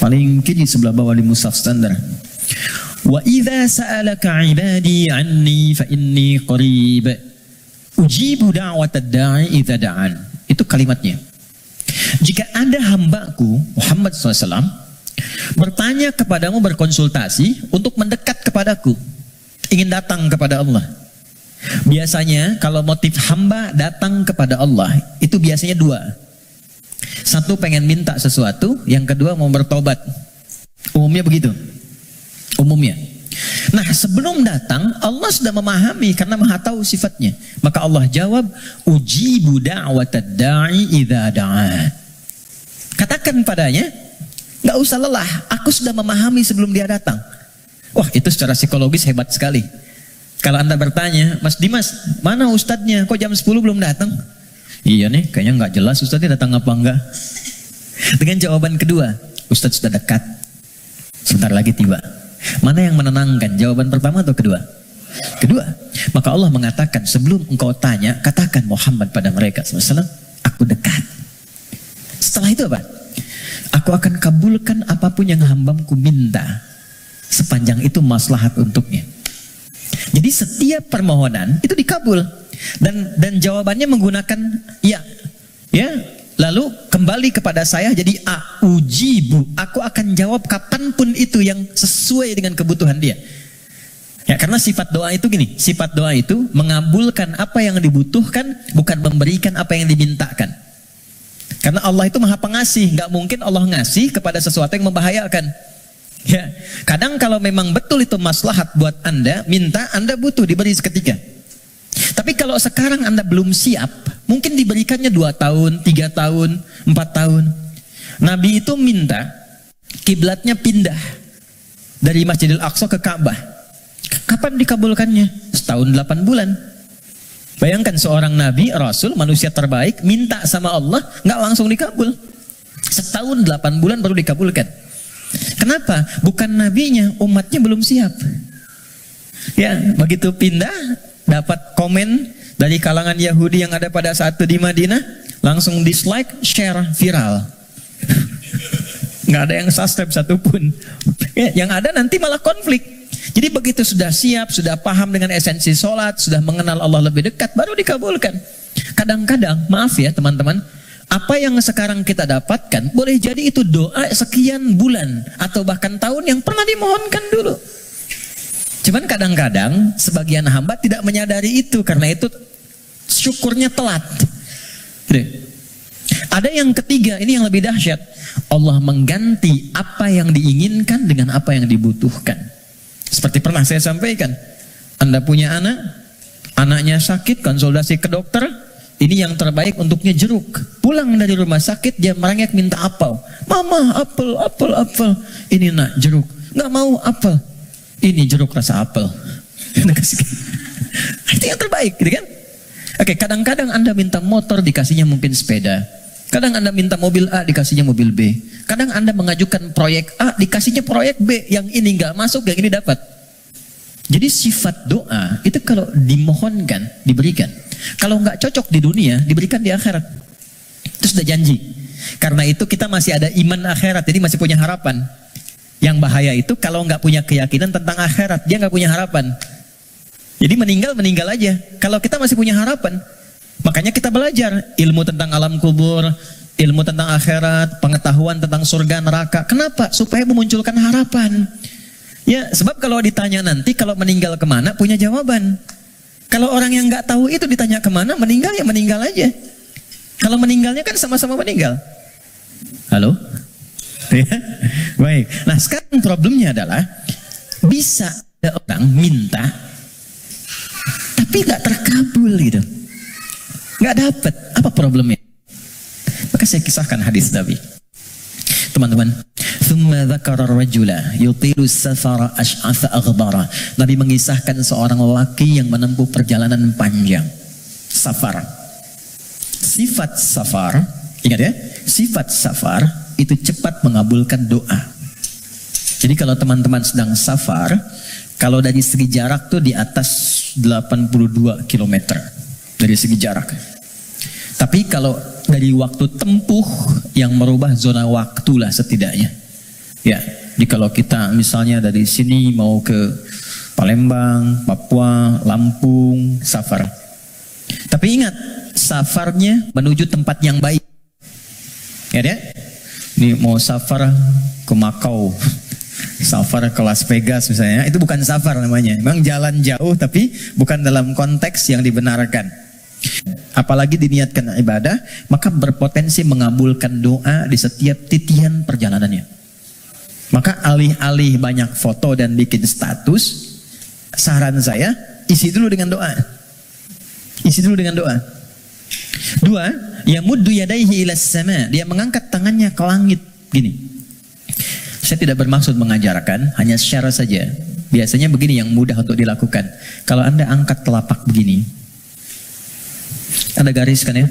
Paling kiri sebelah bawah di mushaf standar. Wa idza sa'alaka 'ibadi 'anni fa inni qarib. Ujibu da'watad da'i idza da'an. Itu kalimatnya. Jika ada hambaku Muhammad SAW bertanya kepadamu, berkonsultasi untuk mendekat kepadaku, ingin datang kepada Allah. Biasanya kalau motif hamba datang kepada Allah itu biasanya dua. Satu pengen minta sesuatu, yang kedua mau bertobat. Umumnya begitu. Umumnya. Nah, sebelum datang Allah sudah memahami karena Maha tahu sifatnya. Maka Allah jawab, ujibu da'watad da'i idza da'a. Katakan padanya, nggak usah lelah, aku sudah memahami sebelum dia datang. Wah, itu secara psikologis hebat sekali. Kalau Anda bertanya, Mas Dimas, mana ustadznya? Kok jam 10 belum datang? Iya nih, kayaknya nggak jelas ustadznya datang apa enggak. Dengan jawaban kedua, ustadz sudah dekat, sebentar lagi tiba. Mana yang menenangkan, jawaban pertama atau kedua? Kedua. Maka Allah mengatakan, sebelum engkau tanya, katakan Muhammad pada mereka SAW, aku dekat. Setelah itu apa? Aku akan kabulkan apapun yang hambaku minta, sepanjang itu maslahat untuknya. Jadi setiap permohonan itu dikabul, dan jawabannya menggunakan ya, lalu kembali kepada saya jadi ujibu, aku akan jawab kapanpun itu yang sesuai dengan kebutuhan dia. Ya, karena sifat doa itu gini, sifat doa itu mengabulkan apa yang dibutuhkan, bukan memberikan apa yang dimintakan. Karena Allah itu Maha Pengasih, nggak mungkin Allah ngasih kepada sesuatu yang membahayakan. Ya, kadang kalau memang betul itu maslahat buat Anda, minta, Anda butuh diberi seketika. Tapi kalau sekarang Anda belum siap, mungkin diberikannya 2 tahun, 3 tahun, 4 tahun. Nabi itu minta kiblatnya pindah dari Masjidil Aqsa ke Ka'bah. Kapan dikabulkannya? Setahun 8 bulan. Bayangkan seorang Nabi, Rasul, manusia terbaik, minta sama Allah, nggak langsung dikabul. Setahun 8 bulan baru dikabulkan. Kenapa? Bukan nabinya, umatnya belum siap. Ya, begitu pindah, dapat komen dari kalangan Yahudi yang ada pada saat itu di Madinah, langsung dislike, share, viral. Nggak ada yang subscribe satupun. Ya, yang ada nanti malah konflik. Jadi begitu sudah siap, sudah paham dengan esensi sholat, sudah mengenal Allah lebih dekat, baru dikabulkan. Kadang-kadang, maaf ya teman-teman, apa yang sekarang kita dapatkan boleh jadi itu doa sekian bulan atau bahkan tahun yang pernah dimohonkan dulu. Cuman kadang-kadang sebagian hamba tidak menyadari itu, karena itu syukurnya telat. Ada yang ketiga, ini yang lebih dahsyat. Allah mengganti apa yang diinginkan dengan apa yang dibutuhkan. Seperti pernah saya sampaikan, Anda punya anak, anaknya sakit, konsultasi ke dokter, ini yang terbaik untuknya jeruk. Pulang dari rumah sakit, dia merengek minta apel. Mama, apel, apel, apel. Ini nak, jeruk. Nggak mau apel. Ini jeruk rasa apel. Itu yang terbaik, gitu kan? Oke, kadang-kadang Anda minta motor, dikasihnya mungkin sepeda. Kadang Anda minta mobil A, dikasihnya mobil B. Kadang Anda mengajukan proyek A, dikasihnya proyek B. Yang ini nggak masuk, yang ini dapat. Jadi sifat doa itu kalau dimohonkan, diberikan. Kalau nggak cocok di dunia, diberikan di akhirat. Itu sudah janji. Karena itu kita masih ada iman akhirat, jadi masih punya harapan. Yang bahaya itu kalau nggak punya keyakinan tentang akhirat, dia nggak punya harapan. Jadi meninggal aja. Kalau kita masih punya harapan, makanya kita belajar ilmu tentang alam kubur, ilmu tentang akhirat, pengetahuan tentang surga neraka. Kenapa? Supaya memunculkan harapan. Ya, sebab kalau ditanya nanti, kalau meninggal kemana, punya jawaban. Kalau orang yang nggak tahu itu ditanya kemana, meninggal ya meninggal aja. Kalau meninggalnya kan sama-sama meninggal. Halo? Ya? Baik. Nah sekarang problemnya adalah, bisa ada orang minta, tapi nggak terkabul gitu. Nggak dapat. Apa problemnya? Maka saya kisahkan hadis Nabi. Teman-teman, thumma dzakara ar-rajula yutilu as-safara ash'atha aghbara. Nabi mengisahkan seorang lelaki yang menempuh perjalanan panjang. Safar. Sifat safar, ingat ya, sifat safar itu cepat mengabulkan doa. Jadi kalau teman-teman sedang safar, kalau dari segi jarak tuh di atas 82 km dari segi jarak. Tapi kalau dari waktu tempuh yang merubah zona waktu lah setidaknya. Ya, jadi kalau kita misalnya dari sini mau ke Palembang, Papua, Lampung, safar. Tapi ingat, safarnya menuju tempat yang baik. Ya deh? Ini mau safar ke Makau, safar ke Las Vegas misalnya, itu bukan safar namanya. Memang jalan jauh tapi bukan dalam konteks yang dibenarkan. Apalagi diniatkan ibadah, maka berpotensi mengabulkan doa di setiap titian perjalanannya. Maka alih-alih banyak foto dan bikin status, saran saya, isi dulu dengan doa. Isi dulu dengan doa. Dua, yamuddu yadaihi ilas sama, dia mengangkat tangannya ke langit. Gini, saya tidak bermaksud mengajarkan, hanya share saja. Biasanya begini yang mudah untuk dilakukan. Kalau Anda angkat telapak begini, ada garis kan ya?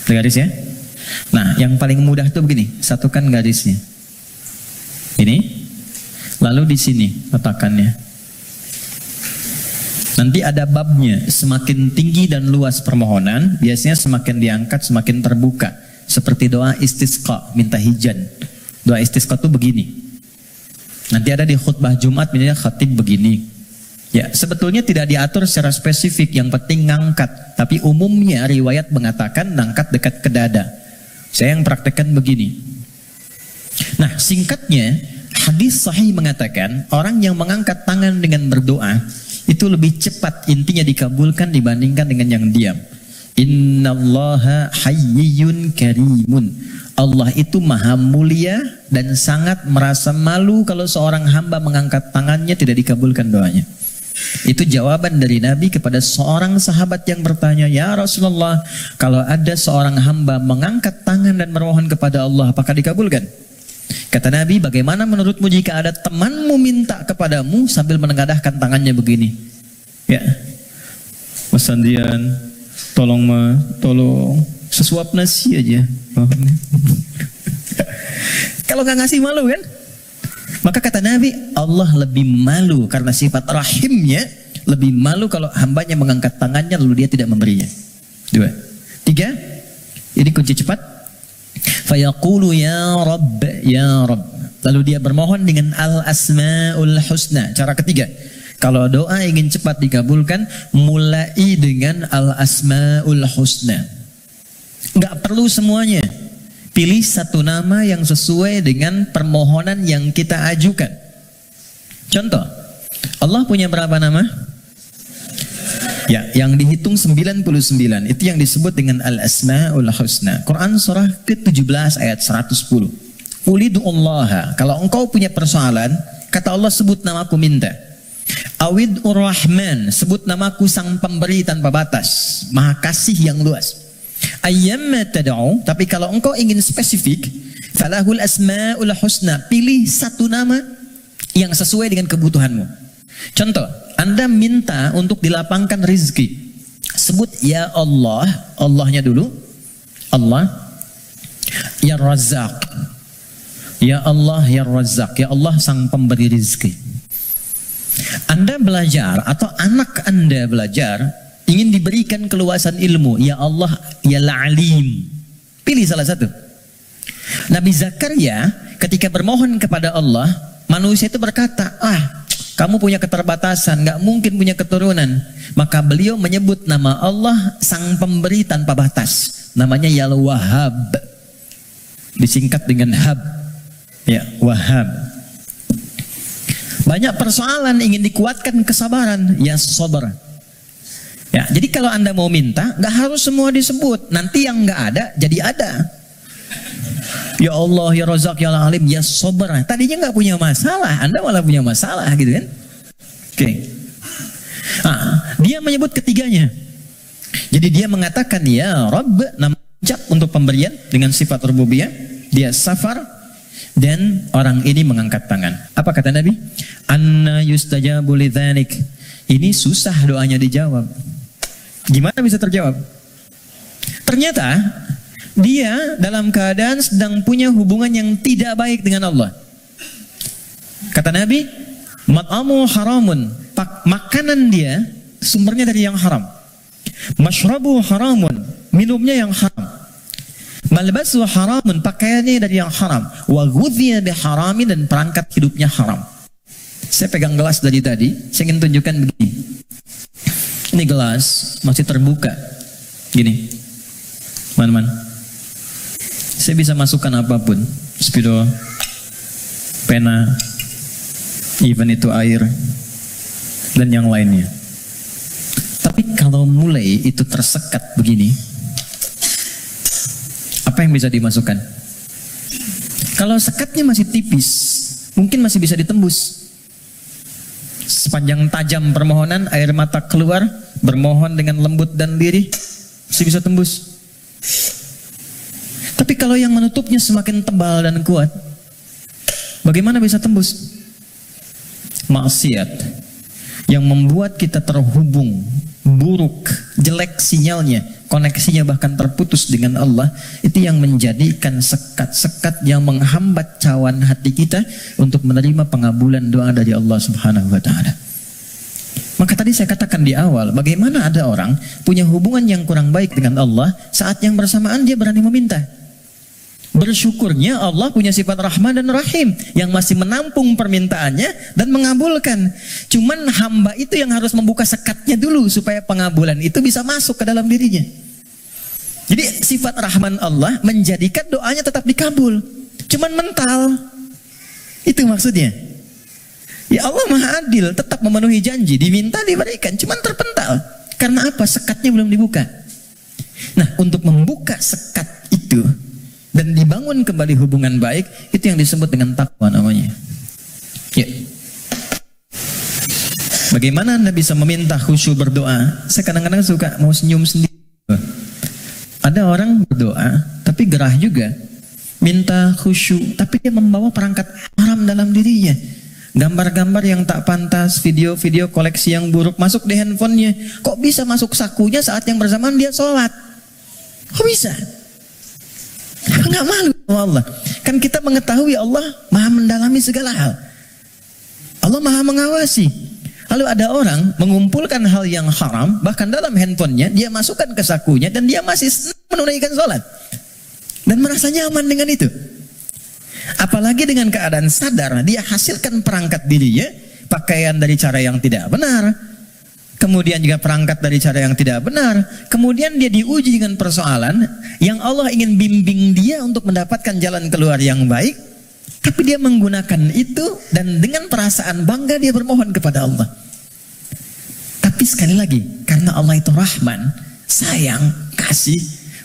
Ada garis ya? Nah, yang paling mudah itu begini, satukan garisnya. Ini, lalu di sini letakkannya. Nanti ada babnya, semakin tinggi dan luas permohonan, biasanya semakin diangkat semakin terbuka. Seperti doa istisqa, minta hujan. Doa istisqa itu begini. Nanti ada di khutbah Jumat, misalnya khatib begini. Ya, sebetulnya tidak diatur secara spesifik, yang penting ngangkat. Tapi umumnya riwayat mengatakan ngangkat dekat ke dada. Saya yang praktekkan begini. Nah, singkatnya, hadis sahih mengatakan orang yang mengangkat tangan dengan berdoa itu lebih cepat intinya dikabulkan dibandingkan dengan yang diam. Innallaha hayyun karimun. Allah itu maha mulia dan sangat merasa malu kalau seorang hamba mengangkat tangannya tidak dikabulkan doanya. Itu jawaban dari Nabi kepada seorang sahabat yang bertanya, "Ya Rasulullah, kalau ada seorang hamba mengangkat tangan dan memohon kepada Allah, apakah dikabulkan?" Kata Nabi, bagaimana menurutmu jika ada temanmu minta kepadamu sambil menengadahkan tangannya begini? Ya, Mas Sandian, tolong sesuap nasi aja. Kalau nggak ngasih malu kan? Maka kata Nabi, Allah lebih malu karena sifat rahimnya, lebih malu kalau hambanya mengangkat tangannya lalu dia tidak memberinya. Dua. Tiga, ini kunci cepat. Fayaqulu ya Rabb, ya Rabb. Lalu dia bermohon dengan al-asma'ul husna. Cara ketiga, kalau doa ingin cepat dikabulkan, mulai dengan al-asma'ul husna. Nggak perlu semuanya. Pilih satu nama yang sesuai dengan permohonan yang kita ajukan. Contoh, Allah punya berapa nama? Ya, yang dihitung 99. Itu yang disebut dengan Al-Asma'ul Husna. Quran surah ke-17 ayat 110. Ulidu'ullaha. Kalau engkau punya persoalan, kata Allah, sebut namaku minta. Awid'ur Rahman. Sebut namaku sang pemberi tanpa batas. Maha kasih yang luas. Ayyamma tad'u. Tapi kalau engkau ingin spesifik, falahul asma'ul husna. Pilih satu nama yang sesuai dengan kebutuhanmu. Contoh, Anda minta untuk dilapangkan rizki. Sebut ya Allah, Allahnya dulu. Allah, ya Razzaq. Ya Allah, ya Razzaq. Ya Allah sang pemberi rizki. Anda belajar atau anak Anda belajar, ingin diberikan keluasan ilmu. Ya Allah, ya Alim. Pilih salah satu. Nabi Zakaria ketika bermohon kepada Allah, manusia itu berkata, kamu punya keterbatasan, nggak mungkin punya keturunan. Maka beliau menyebut nama Allah sang pemberi tanpa batas. Namanya ya Wahhab. Disingkat dengan Hab. Ya, Wahhab. Banyak persoalan ingin dikuatkan kesabaran. Ya Sabar. Ya, jadi kalau Anda mau minta, nggak harus semua disebut. Nanti yang nggak ada, jadi ada. Ya Allah, ya Razzaq, ya Alim, ya Sabar. Tadinya nggak punya masalah, Anda malah punya masalah gitu kan? Oke. Dia menyebut ketiganya. Jadi dia mengatakan ya Rabb, nama ucap untuk pemberian dengan sifat rububiyah. Dia safar dan orang ini mengangkat tangan. Apa kata Nabi? Anna yustajabu lidzalik. Ini susah doanya dijawab. Gimana bisa terjawab? Ternyata dia dalam keadaan sedang punya hubungan yang tidak baik dengan Allah. Kata Nabi, mat'amu haramun. Makanan dia sumbernya dari yang haram. Mashrabu haramun. Minumnya yang haram. Malbasu haramun, pakaiannya dari yang haram. Wa ghudhiya biharami, dan perangkat hidupnya haram. Saya pegang gelas dari tadi, saya ingin tunjukkan begini. Ini gelas masih terbuka. Gini. Teman-teman. Saya bisa masukkan apapun. Spidol, pena, even itu air, dan yang lainnya. Tapi kalau mulai itu tersekat begini, apa yang bisa dimasukkan? Kalau sekatnya masih tipis, mungkin masih bisa ditembus. Sepanjang tajam permohonan, air mata keluar, bermohon dengan lembut dan lirih, masih bisa tembus. Tapi kalau yang menutupnya semakin tebal dan kuat, bagaimana bisa tembus? Maksiat yang membuat kita terhubung, buruk, jelek sinyalnya, koneksinya bahkan terputus dengan Allah, itu yang menjadikan sekat-sekat yang menghambat cawan hati kita untuk menerima pengabulan doa dari Allah Subhanahu wa Ta'ala. Maka tadi saya katakan di awal, bagaimana ada orang punya hubungan yang kurang baik dengan Allah, saat yang bersamaan dia berani meminta. Bersyukurnya Allah punya sifat Rahman dan Rahim yang masih menampung permintaannya dan mengabulkan. Cuman hamba itu yang harus membuka sekatnya dulu supaya pengabulan itu bisa masuk ke dalam dirinya. Jadi sifat Rahman Allah menjadikan doanya tetap dikabul. Cuman mental. Itu maksudnya. Ya Allah Maha Adil, tetap memenuhi janji, diminta diberikan, cuman terpental. Karena apa? Sekatnya belum dibuka. Nah, untuk membuka sekat itu dan dibangun kembali hubungan baik, itu yang disebut dengan takwa namanya. Ya. Bagaimana Anda bisa meminta khusyuk berdoa? Saya kadang-kadang suka mau senyum sendiri. Ada orang berdoa, tapi gerah juga. Minta khusyuk, tapi dia membawa perangkat haram dalam dirinya. Gambar-gambar yang tak pantas, video-video koleksi yang buruk masuk di handphonenya. Kok bisa masuk sakunya saat yang bersamaan dia sholat? Kok bisa? Nggak malu sama Allah. Kan kita mengetahui Allah Maha mendalami segala hal. Allah Maha mengawasi. Lalu ada orang mengumpulkan hal yang haram, bahkan dalam handphonenya dia masukkan ke sakunya dan dia masih menunaikan sholat dan merasa nyaman dengan itu. Apalagi dengan keadaan sadar dia hasilkan perangkat dirinya, pakaian dari cara yang tidak benar, kemudian juga perangkat dari cara yang tidak benar, kemudian dia diuji dengan persoalan yang Allah ingin bimbing dia untuk mendapatkan jalan keluar yang baik, tapi dia menggunakan itu dan dengan perasaan bangga dia bermohon kepada Allah. Tapi sekali lagi, karena Allah itu Rahman, sayang, kasih,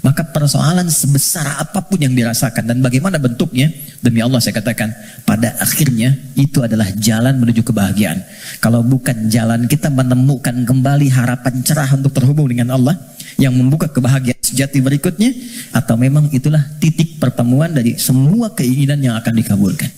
maka persoalan sebesar apapun yang dirasakan dan bagaimana bentuknya, demi Allah saya katakan, pada akhirnya itu adalah jalan menuju kebahagiaan. Kalau bukan jalan kita menemukan kembali harapan cerah untuk terhubung dengan Allah yang membuka kebahagiaan sejati berikutnya, atau memang itulah titik pertemuan dari semua keinginan yang akan dikabulkan.